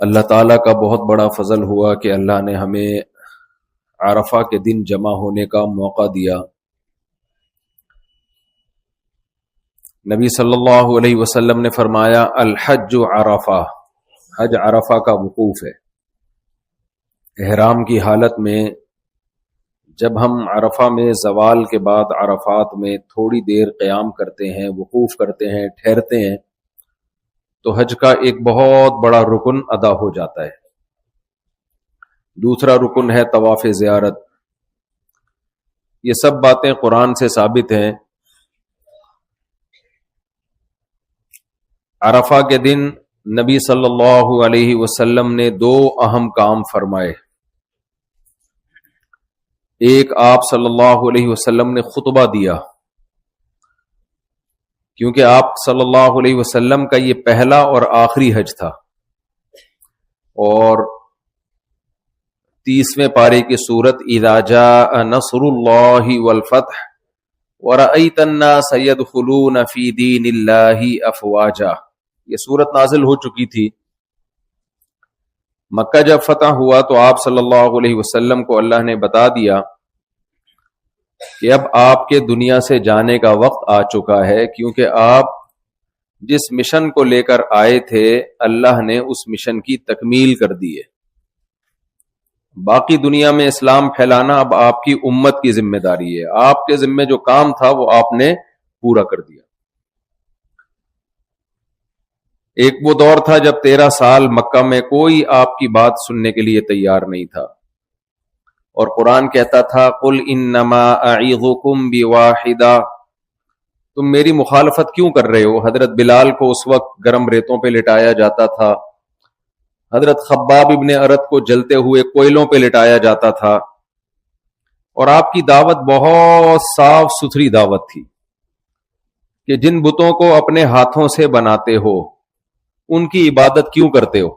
اللہ تعالیٰ کا بہت بڑا فضل ہوا کہ اللہ نے ہمیں عرفہ کے دن جمع ہونے کا موقع دیا۔ نبی صلی اللہ علیہ وسلم نے فرمایا الحج عرفہ، حج عرفہ کا وقوف ہے۔ احرام کی حالت میں جب ہم عرفہ میں زوال کے بعد عرفات میں تھوڑی دیر قیام کرتے ہیں، وقوف کرتے ہیں، ٹھہرتے ہیں، تو حج کا ایک بہت بڑا رکن ادا ہو جاتا ہے۔ دوسرا رکن ہے طواف زیارت۔ یہ سب باتیں قرآن سے ثابت ہیں۔ عرفہ کے دن نبی صلی اللہ علیہ وسلم نے دو اہم کام فرمائے۔ ایک، آپ صلی اللہ علیہ وسلم نے خطبہ دیا، کیونکہ آپ صلی اللہ علیہ وسلم کا یہ پہلا اور آخری حج تھا، اور 30ویں پارے کی سورت اذا جاء نصر اللہ والفتح ورأیت الناس يدخلون فی دین اللہ افواجا، یہ سورت نازل ہو چکی تھی۔ مکہ جب فتح ہوا تو آپ صلی اللہ علیہ وسلم کو اللہ نے بتا دیا کہ اب آپ کے دنیا سے جانے کا وقت آ چکا ہے، کیونکہ آپ جس مشن کو لے کر آئے تھے اللہ نے اس مشن کی تکمیل کر دی ہے۔ باقی دنیا میں اسلام پھیلانا اب آپ کی امت کی ذمہ داری ہے۔ آپ کے ذمہ جو کام تھا وہ آپ نے پورا کر دیا۔ ایک وہ دور تھا جب 13 سال مکہ میں کوئی آپ کی بات سننے کے لیے تیار نہیں تھا، اور قرآن کہتا تھا قل انما اعظکم بواحدہ، تم میری مخالفت کیوں کر رہے ہو؟ حضرت بلال کو اس وقت گرم ریتوں پہ لٹایا جاتا تھا، حضرت خباب ابن ارت کو جلتے ہوئے کوئلوں پہ لٹایا جاتا تھا، اور آپ کی دعوت بہت صاف ستھری دعوت تھی کہ جن بتوں کو اپنے ہاتھوں سے بناتے ہو ان کی عبادت کیوں کرتے ہو؟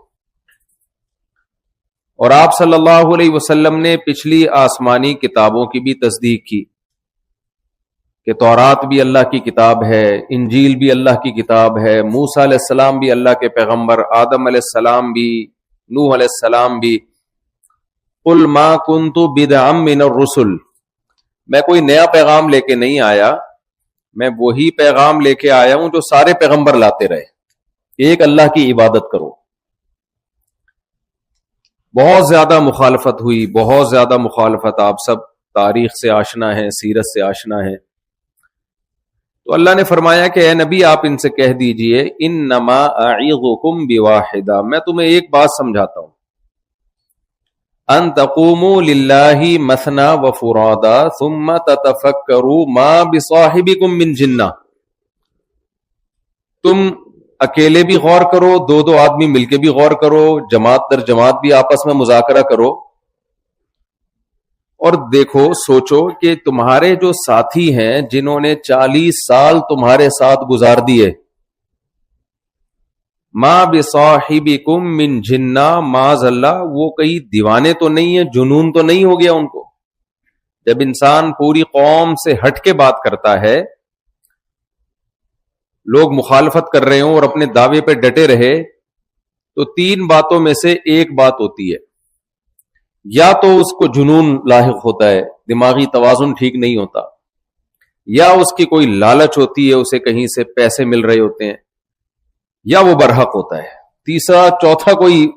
اور آپ صلی اللہ علیہ وسلم نے پچھلی آسمانی کتابوں کی بھی تصدیق کی کہ تورات بھی اللہ کی کتاب ہے، انجیل بھی اللہ کی کتاب ہے، موسیٰ علیہ السلام بھی اللہ کے پیغمبر، آدم علیہ السلام بھی، نوح علیہ السلام بھی۔ قل ما کنت بدعا من الرسل، میں کوئی نیا پیغام لے کے نہیں آیا، میں وہی پیغام لے کے آیا ہوں جو سارے پیغمبر لاتے رہے، ایک اللہ کی عبادت کرو۔ بہت زیادہ مخالفت ہوئی، بہت زیادہ مخالفت۔ آپ سب تاریخ سے آشنا ہیں، سیرت سے آشنا ہیں۔ تو اللہ نے فرمایا کہ اے نبی آپ ان سے کہہ دیجئے انما اعظکم بواحدہ، میں تمہیں ایک بات سمجھاتا ہوں، ان تقوموا للہ مثنی وفرادا ثم تتفکروا ما بصاحبکم من جنہ، تم اکیلے بھی غور کرو، دو دو آدمی مل کے بھی غور کرو، جماعت در جماعت بھی آپس میں مذاکرہ کرو، اور دیکھو سوچو کہ تمہارے جو ساتھی ہیں جنہوں نے 40 سال تمہارے ساتھ گزار دیے، ما بصاحبکم من جنہ، معاذ اللہ وہ کئی دیوانے تو نہیں ہیں، جنون تو نہیں ہو گیا ان کو؟ جب انسان پوری قوم سے ہٹ کے بات کرتا ہے، لوگ مخالفت کر رہے ہوں اور اپنے دعوے پہ ڈٹے رہے، تو 3 باتوں میں سے ایک بات ہوتی ہے، یا تو اس کو جنون لاحق ہوتا ہے، دماغی توازن ٹھیک نہیں ہوتا، یا اس کی کوئی لالچ ہوتی ہے، اسے کہیں سے پیسے مل رہے ہوتے ہیں، یا وہ برحق ہوتا ہے، تیسرا چوتھا کوئی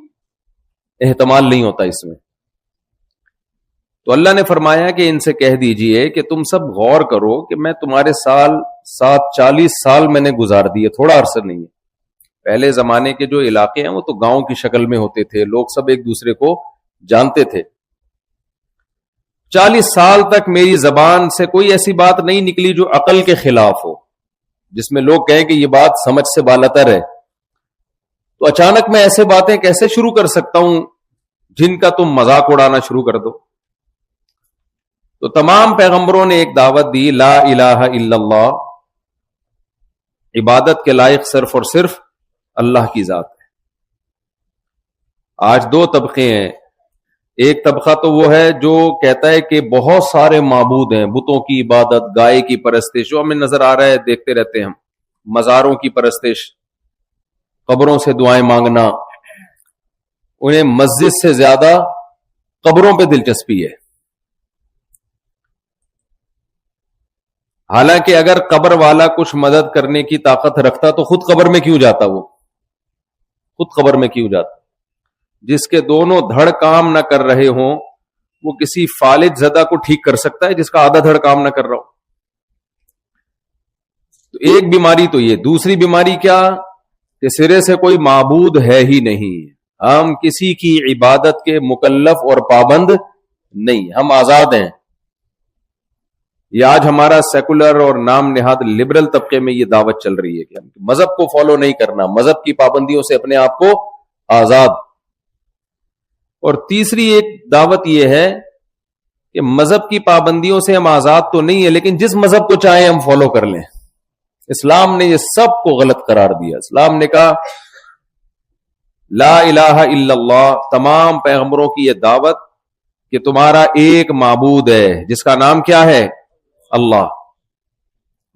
احتمال نہیں ہوتا اس میں۔ تو اللہ نے فرمایا کہ ان سے کہہ دیجئے کہ تم سب غور کرو کہ میں تمہارے ساتھ 40 سال میں نے گزار دیے، تھوڑا عرصہ نہیں ہے۔ پہلے زمانے کے جو علاقے ہیں وہ تو گاؤں کی شکل میں ہوتے تھے، لوگ سب ایک دوسرے کو جانتے تھے۔ 40 سال تک میری زبان سے کوئی ایسی بات نہیں نکلی جو عقل کے خلاف ہو، جس میں لوگ کہیں کہ یہ بات سمجھ سے بالاتر ہے، تو اچانک میں ایسے باتیں کیسے شروع کر سکتا ہوں جن کا تم مذاق اڑانا شروع کر دو؟ تو تمام پیغمبروں نے ایک دعوت دی، لا الہ الا اللہ، عبادت کے لائق صرف اور صرف اللہ کی ذات ہے۔ آج 2 طبقے ہیں، ایک طبقہ تو وہ ہے جو کہتا ہے کہ بہت سارے معبود ہیں، بتوں کی عبادت، گائے کی پرستش، جو ہمیں نظر آ رہا ہے دیکھتے رہتے ہیں ہم، مزاروں کی پرستش، قبروں سے دعائیں مانگنا، انہیں مسجد سے زیادہ قبروں پہ دلچسپی ہے. حالانکہ اگر قبر والا کچھ مدد کرنے کی طاقت رکھتا تو خود قبر میں کیوں جاتا؟ وہ خود قبر میں کیوں جاتا؟ جس کے دونوں دھڑ کام نہ کر رہے ہوں وہ کسی فالج زدہ کو ٹھیک کر سکتا ہے جس کا آدھا دھڑ کام نہ کر رہا ہو. تو ایک بیماری تو یہ. دوسری بیماری کیا کہ سرے سے کوئی معبود ہے ہی نہیں. ہم کسی کی عبادت کے مکلف اور پابند نہیں، ہم آزاد ہیں. یہ آج ہمارا سیکولر اور نام نہاد لبرل طبقے میں یہ دعوت چل رہی ہے کہ ہم مذہب کو فالو نہیں کرنا، مذہب کی پابندیوں سے اپنے آپ کو آزاد. اور تیسری ایک دعوت یہ ہے کہ مذہب کی پابندیوں سے ہم آزاد تو نہیں ہے لیکن جس مذہب کو چاہیں ہم فالو کر لیں. اسلام نے یہ سب کو غلط قرار دیا. اسلام نے کہا لا الہ الا اللہ، تمام پیغمبروں کی یہ دعوت کہ تمہارا ایک معبود ہے جس کا نام کیا ہے؟ اللہ.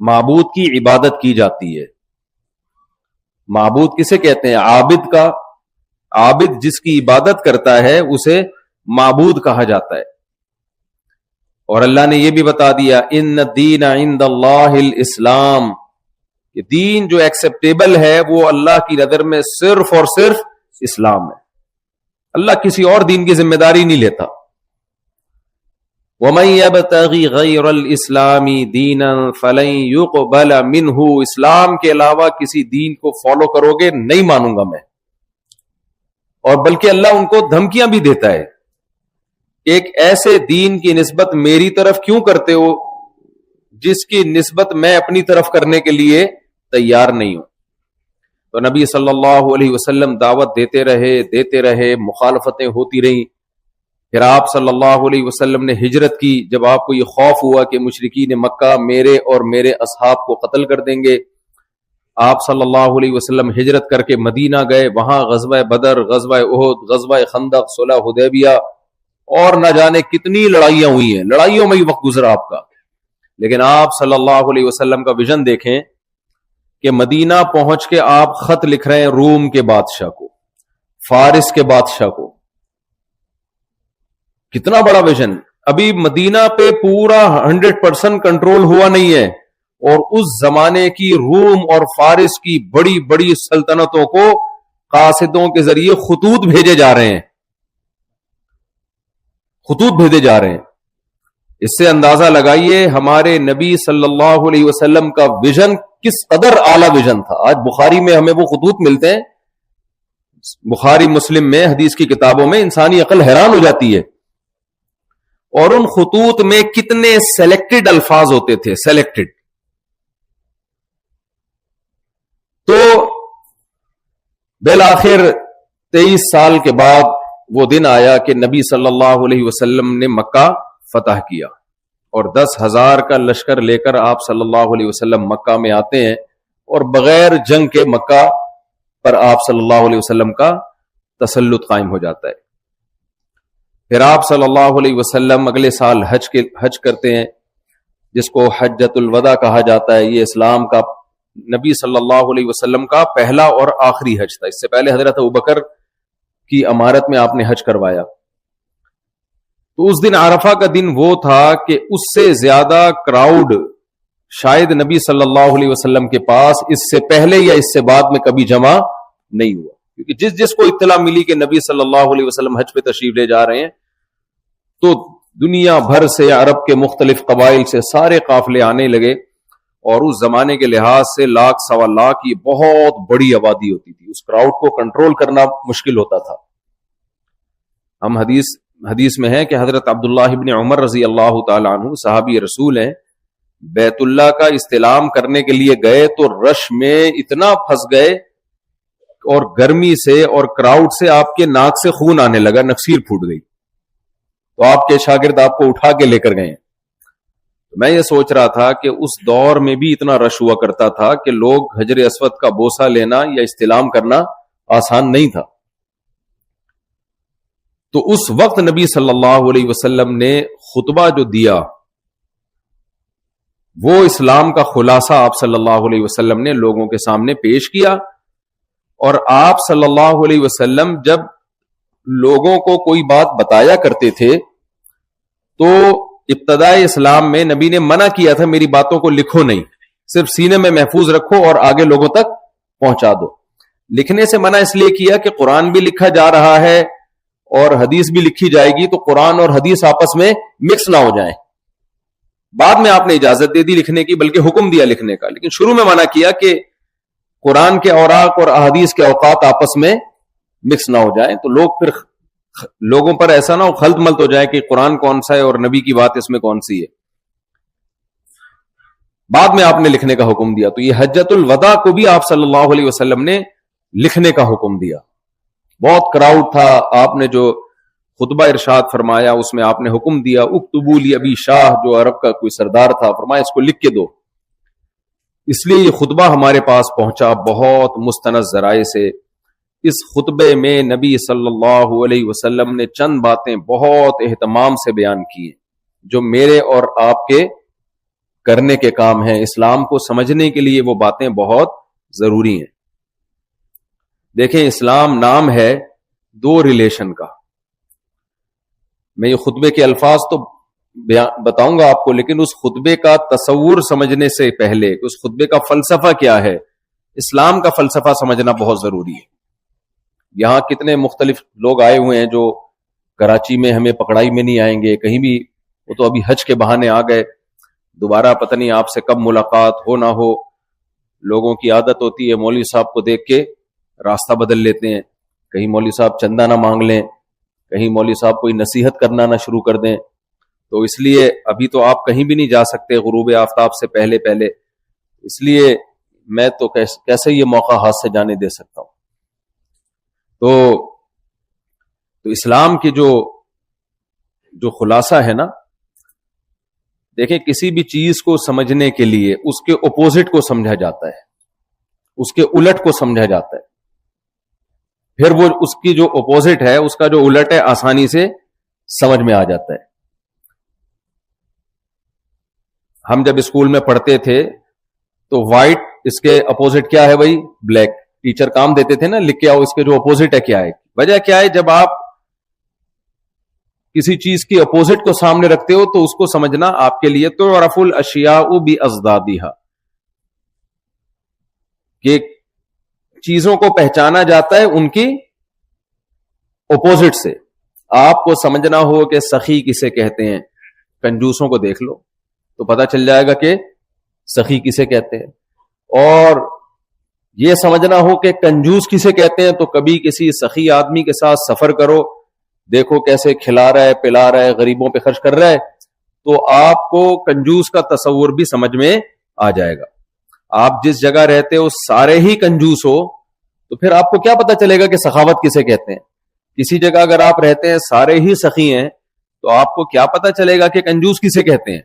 معبود کی عبادت کی جاتی ہے. معبود کسے کہتے ہیں؟ عابد کا. عابد جس کی عبادت کرتا ہے اسے معبود کہا جاتا ہے. اور اللہ نے یہ بھی بتا دیا ان الدین عند اللہ الاسلام، کہ دین جو ایکسیپٹیبل ہے وہ اللہ کی نظر میں صرف اور صرف اسلام ہے. اللہ کسی اور دین کی ذمہ داری نہیں لیتا. وَمَن يَبْتَغِ غَيْرَ الْإِسْلَامِ دِينًا فَلَن يُقْبَلَ مِنْهُ، اسلام کے علاوہ کسی دین کو فالو کرو گے نہیں مانوں گا میں. اور بلکہ اللہ ان کو دھمکیاں بھی دیتا ہے، ایک ایسے دین کی نسبت میری طرف کیوں کرتے ہو جس کی نسبت میں اپنی طرف کرنے کے لیے تیار نہیں ہوں. تو نبی صلی اللہ علیہ وسلم دعوت دیتے رہے، مخالفتیں ہوتی رہیں. پھر آپ صلی اللہ علیہ وسلم نے ہجرت کی. جب آپ کو یہ خوف ہوا کہ مشرکین مکہ میرے اور میرے اصحاب کو قتل کر دیں گے، آپ صلی اللہ علیہ وسلم ہجرت کر کے مدینہ گئے. وہاں غزوہ بدر، غزوہ احد، غزوہ خندق، صلح حدیبیہ اور نہ جانے کتنی لڑائیاں ہوئی ہیں. لڑائیوں میں ہی وقت گزرا آپ کا. لیکن آپ صلی اللہ علیہ وسلم کا ویژن دیکھیں کہ مدینہ پہنچ کے آپ خط لکھ رہے ہیں روم کے بادشاہ کو، فارس کے بادشاہ کو. کتنا بڑا ویژن. ابھی مدینہ پہ پورا 100% کنٹرول ہوا نہیں ہے، اور اس زمانے کی روم اور فارس کی بڑی بڑی سلطنتوں کو قاصدوں کے ذریعے خطوط بھیجے جا رہے ہیں. خطوط بھیجے جا رہے ہیں. اس سے اندازہ لگائیے ہمارے نبی صلی اللہ علیہ وسلم کا ویژن کس قدر اعلیٰ ویژن تھا. آج بخاری میں ہمیں وہ خطوط ملتے ہیں، بخاری مسلم میں، حدیث کی کتابوں میں، انسانی عقل حیران ہو جاتی ہے. اور ان خطوط میں کتنے سلیکٹڈ الفاظ ہوتے تھے، سلیکٹڈ. تو بالآخر 23 سال کے بعد وہ دن آیا کہ نبی صلی اللہ علیہ وسلم نے مکہ فتح کیا، اور 10,000 کا لشکر لے کر آپ صلی اللہ علیہ وسلم مکہ میں آتے ہیں، اور بغیر جنگ کے مکہ پر آپ صلی اللہ علیہ وسلم کا تسلط قائم ہو جاتا ہے. پھر آپ صلی اللہ علیہ وسلم اگلے سال حج کرتے ہیں، جس کو حجۃ الوداع کہا جاتا ہے. یہ اسلام کا نبی صلی اللہ علیہ وسلم کا پہلا اور آخری حج تھا. اس سے پہلے حضرت ابوبکر کی امارت میں آپ نے حج کروایا. تو اس دن عرفہ کا دن وہ تھا کہ اس سے زیادہ کراؤڈ شاید نبی صلی اللہ علیہ وسلم کے پاس اس سے پہلے یا اس سے بعد میں کبھی جمع نہیں ہوا. کیونکہ جس کو اطلاع ملی کہ نبی صلی اللہ علیہ وسلم حج پہ تشریف لے جا رہے ہیں، تو دنیا بھر سے، عرب کے مختلف قبائل سے سارے قافلے آنے لگے. اور اس زمانے کے لحاظ سے 100,000 سوا لاکھ یہ بہت بڑی آبادی ہوتی تھی. اس کراؤڈ کو کنٹرول کرنا مشکل ہوتا تھا. ہم حدیث میں ہے کہ حضرت عبداللہ ابن عمر رضی اللہ تعالی عنہ صحابی رسول ہیں، بیت اللہ کا استلام کرنے کے لیے گئے تو رش میں اتنا پھنس گئے اور گرمی سے اور کراؤڈ سے آپ کے ناک سے خون آنے لگا، نکسیر پھوٹ گئی. تو آپ کے شاگرد آپ کو اٹھا کے لے کر گئے. میں یہ سوچ رہا تھا کہ اس دور میں بھی اتنا رش ہوا کرتا تھا کہ لوگ حجر اسود کا بوسہ لینا یا استلام کرنا آسان نہیں تھا. تو اس وقت نبی صلی اللہ علیہ وسلم نے خطبہ جو دیا وہ اسلام کا خلاصہ آپ صلی اللہ علیہ وسلم نے لوگوں کے سامنے پیش کیا. اور آپ صلی اللہ علیہ وسلم جب لوگوں کو کوئی بات بتایا کرتے تھے تو ابتدائی اسلام میں نبی نے منع کیا تھا میری باتوں کو لکھو نہیں, صرف سینے میں محفوظ رکھو اور آگے لوگوں تک پہنچا دو. لکھنے سے منع اس لیے کیا کہ قرآن بھی لکھا جا رہا ہے اور حدیث بھی لکھی جائے گی, تو قرآن اور حدیث آپس میں مکس نہ ہو جائیں. بعد میں آپ نے اجازت دے دی لکھنے کی, بلکہ حکم دیا لکھنے کا, لیکن شروع میں منع کیا کہ قرآن کے اوراق اور احادیث کے اوقات آپس میں مکس نہ ہو جائیں, تو لوگ پھر لوگوں پر ایسا نہ ہو خلط ملط ہو جائے کہ قرآن کون سا ہے اور نبی کی بات اس میں کون سی ہے. بعد میں آپ نے لکھنے کا حکم دیا. تو یہ حجۃ الوداع کو بھی آپ صلی اللہ علیہ وسلم نے لکھنے کا حکم دیا. بہت کراؤڈ تھا, آپ نے جو خطبہ ارشاد فرمایا اس میں آپ نے حکم دیا اکتبوا لابی شاہ, جو عرب کا کوئی سردار تھا, فرمایا اس کو لکھ کے دو. اس لیے یہ خطبہ ہمارے پاس پہنچا بہت مستند ذرائع سے. اس خطبے میں نبی صلی اللہ علیہ وسلم نے چند باتیں بہت اہتمام سے بیان کی جو میرے اور آپ کے کرنے کے کام ہیں. اسلام کو سمجھنے کے لیے وہ باتیں بہت ضروری ہیں. دیکھیں, اسلام نام ہے دو ریلیشن کا. میں یہ خطبے کے الفاظ تو بتاؤں گا آپ کو, لیکن اس خطبے کا تصور سمجھنے سے پہلے اس خطبے کا فلسفہ کیا ہے, اسلام کا فلسفہ سمجھنا بہت ضروری ہے. یہاں کتنے مختلف لوگ آئے ہوئے ہیں جو کراچی میں ہمیں پکڑائی میں نہیں آئیں گے کہیں بھی, وہ تو ابھی حج کے بہانے آ گئے, دوبارہ پتہ نہیں آپ سے کب ملاقات ہو نہ ہو. لوگوں کی عادت ہوتی ہے مولوی صاحب کو دیکھ کے راستہ بدل لیتے ہیں, کہیں مولوی صاحب چندہ نہ مانگ لیں, کہیں مولوی صاحب کوئی نصیحت کرنا نہ شروع کر دیں. تو اس لیے ابھی تو آپ کہیں بھی نہیں جا سکتے غروب آفتاب سے پہلے پہلے, اس لیے میں تو کیسے یہ موقع ہاتھ سے جانے دے سکتا ہوں. تو اسلام کی جو خلاصہ ہے نا, دیکھیں کسی بھی چیز کو سمجھنے کے لیے اس کے اپوزٹ کو سمجھا جاتا ہے, اس کے الٹ کو سمجھا جاتا ہے, پھر وہ اس کی جو اپوزٹ ہے اس کا جو الٹ ہے آسانی سے سمجھ میں آ جاتا ہے. ہم جب اسکول میں پڑھتے تھے تو وائٹ, اس کے اپوزٹ کیا ہے بھائی, بلیک. ٹیچر کام دیتے تھے نا, لکھ کے آؤ اس کے جو اپوزٹ ہے کیا ہے. وجہ کیا ہے, جب آپ کسی چیز کی اپوزٹ کو سامنے رکھتے ہو تو اس کو سمجھنا آپ کے لیے تو عرف الاشیاء بازدادها, کہ چیزوں کو پہچانا جاتا ہے ان کی اپوزٹ سے. آپ کو سمجھنا ہو کہ سخی کسے کہتے ہیں, کنجوسوں کو دیکھ لو تو پتہ چل جائے گا کہ سخی کسے کہتے ہیں. اور یہ سمجھنا ہو کہ کنجوس کسے کہتے ہیں تو کبھی کسی سخی آدمی کے ساتھ سفر کرو, دیکھو کیسے کھلا رہا ہے, پلا رہا ہے, غریبوں پہ خرچ کر رہا ہے, تو آپ کو کنجوس کا تصور بھی سمجھ میں آ جائے گا. آپ جس جگہ رہتے ہو سارے ہی کنجوس ہو تو پھر آپ کو کیا پتا چلے گا کہ سخاوت کسے کہتے ہیں. کسی جگہ اگر آپ رہتے ہیں سارے ہی سخی ہیں تو آپ کو کیا پتا چلے گا کہ کنجوس کسے کہتے ہیں.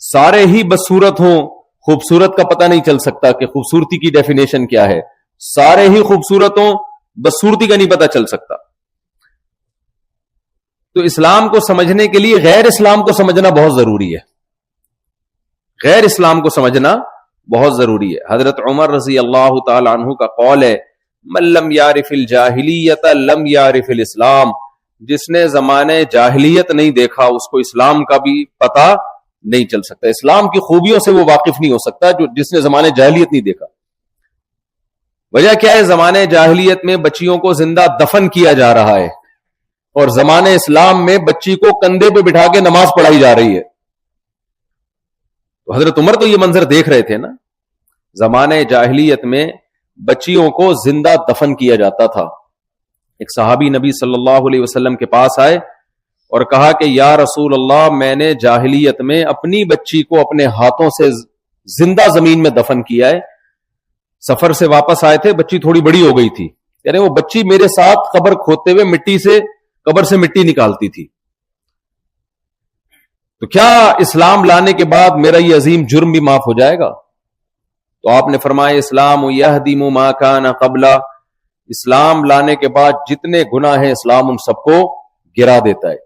سارے ہی بدصورت ہوں, خوبصورت کا پتہ نہیں چل سکتا کہ خوبصورتی کی ڈیفینیشن کیا ہے. سارے ہی خوبصورت ہوں, بدصورتی کا نہیں پتہ چل سکتا. تو اسلام کو سمجھنے کے لیے غیر اسلام کو سمجھنا بہت ضروری ہے. غیر اسلام کو سمجھنا بہت ضروری ہے. حضرت عمر رضی اللہ تعالی عنہ کا قول ہے, من لم یعرف الجاہلیت لم یعرف الاسلام, جس نے زمانے جاہلیت نہیں دیکھا اس کو اسلام کا بھی پتہ نہیں چل سکتا. اسلام کی خوبیوں سے وہ واقف نہیں ہو سکتا جس نے زمانے جاہلیت نہیں دیکھا. وجہ کیا ہے, زمانے جاہلیت میں بچیوں کو زندہ دفن کیا جا رہا ہے اور زمانے اسلام میں بچی کو کندھے پہ بٹھا کے نماز پڑھائی جا رہی ہے. تو حضرت عمر تو یہ منظر دیکھ رہے تھے نا. زمانے جاہلیت میں بچیوں کو زندہ دفن کیا جاتا تھا. ایک صحابی نبی صلی اللہ علیہ وسلم کے پاس آئے اور کہا کہ یا رسول اللہ, میں نے جاہلیت میں اپنی بچی کو اپنے ہاتھوں سے زندہ زمین میں دفن کیا ہے. سفر سے واپس آئے تھے, بچی تھوڑی بڑی ہو گئی تھی, یعنی وہ بچی میرے ساتھ قبر کھودتے ہوئے قبر سے مٹی نکالتی تھی. تو کیا اسلام لانے کے بعد میرا یہ عظیم جرم بھی معاف ہو جائے گا؟ تو آپ نے فرمایا اسلام یہدم ما کان قبل, اسلام لانے کے بعد جتنے گناہ ہیں اسلام ان سب کو گرا دیتا ہے.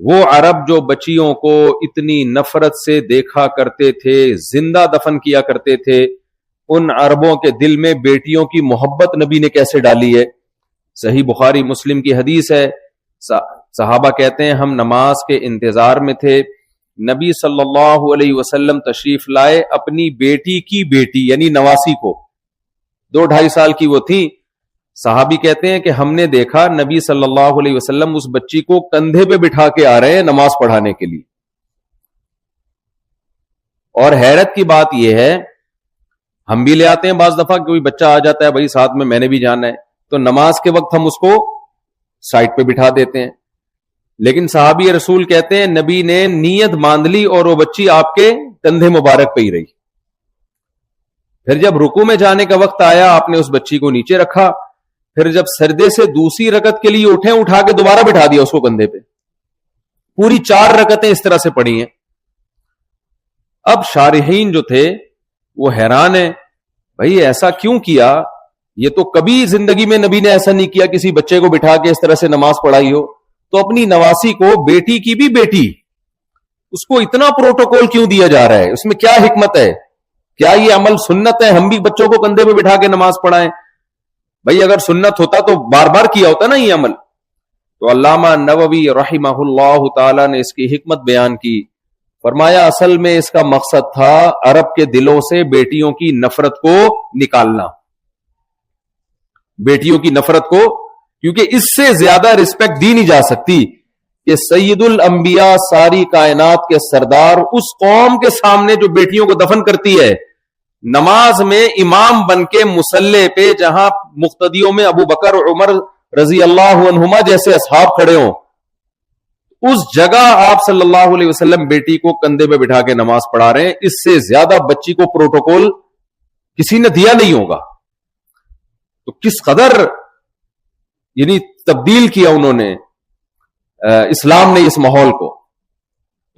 وہ عرب جو بچیوں کو اتنی نفرت سے دیکھا کرتے تھے, زندہ دفن کیا کرتے تھے, ان عربوں کے دل میں بیٹیوں کی محبت نبی نے کیسے ڈالی ہے. صحیح بخاری مسلم کی حدیث ہے، صحابہ کہتے ہیں ہم نماز کے انتظار میں تھے، نبی صلی اللہ علیہ وسلم تشریف لائے اپنی بیٹی کی بیٹی یعنی نواسی کو، 2-2.5 سال کی وہ تھی. صحابی کہتے ہیں کہ ہم نے دیکھا نبی صلی اللہ علیہ وسلم اس بچی کو کندھے پہ بٹھا کے آ رہے ہیں نماز پڑھانے کے لیے. اور حیرت کی بات یہ ہے، ہم بھی لے آتے ہیں بعض دفعہ کوئی بچہ آ جاتا ہے بھائی ساتھ میں نے بھی جانا ہے، تو نماز کے وقت ہم اس کو سائڈ پہ بٹھا دیتے ہیں، لیکن صحابی رسول کہتے ہیں نبی نے نیت باندھ لی اور وہ بچی آپ کے کندھے مبارک پہ ہی رہی. پھر جب رکوع میں جانے کا وقت آیا آپ نے اس بچی کو نیچے رکھا، پھر جب سجدے سے دوسری رکعت کے لیے اٹھے اٹھا کے دوبارہ بٹھا دیا اس کو کندھے پہ. پوری 4 رکعتیں اس طرح سے پڑھی ہیں. اب شارحین جو تھے وہ حیران ہیں، بھائی ایسا کیوں کیا؟ یہ تو کبھی زندگی میں نبی نے ایسا نہیں کیا کسی بچے کو بٹھا کے اس طرح سے نماز پڑھائی ہو. تو اپنی نواسی کو، بیٹی کی بھی بیٹی، اس کو اتنا پروٹوکول کیوں دیا جا رہا ہے؟ اس میں کیا حکمت ہے؟ کیا یہ عمل سنت ہے ہم بھی بچوں کو کندھے پہ بٹھا کے نماز پڑھائیں؟ بھائی اگر سنت ہوتا تو بار بار کیا ہوتا نا یہ عمل. تو علامہ نووی رحمہ اللہ تعالی نے اس کی حکمت بیان کی، فرمایا اصل میں اس کا مقصد تھا عرب کے دلوں سے بیٹیوں کی نفرت کو نکالنا، بیٹیوں کی نفرت کو، کیونکہ اس سے زیادہ رسپیکٹ دی نہیں جا سکتی کہ سید الانبیاء ساری کائنات کے سردار اس قوم کے سامنے جو بیٹیوں کو دفن کرتی ہے، نماز میں امام بن کے مصلی پہ جہاں مقتدیوں میں ابو بکر عمر رضی اللہ عنہما جیسے اصحاب کھڑے ہوں، اس جگہ آپ صلی اللہ علیہ وسلم بیٹی کو کندھے پہ بٹھا کے نماز پڑھا رہے ہیں. اس سے زیادہ بچی کو پروٹوکول کسی نے دیا نہیں ہوگا. تو کس قدر یعنی تبدیل کیا انہوں نے اسلام نے اس ماحول کو.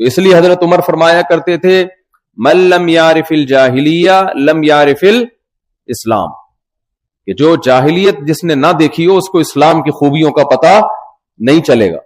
تو اس لیے حضرت عمر فرمایا کرتے تھے من لم یعرف الجاہلیہ لم یعرف الاسلام، کہ جو جاہلیت جس نے نہ دیکھی ہو اس کو اسلام کی خوبیوں کا پتہ نہیں چلے گا.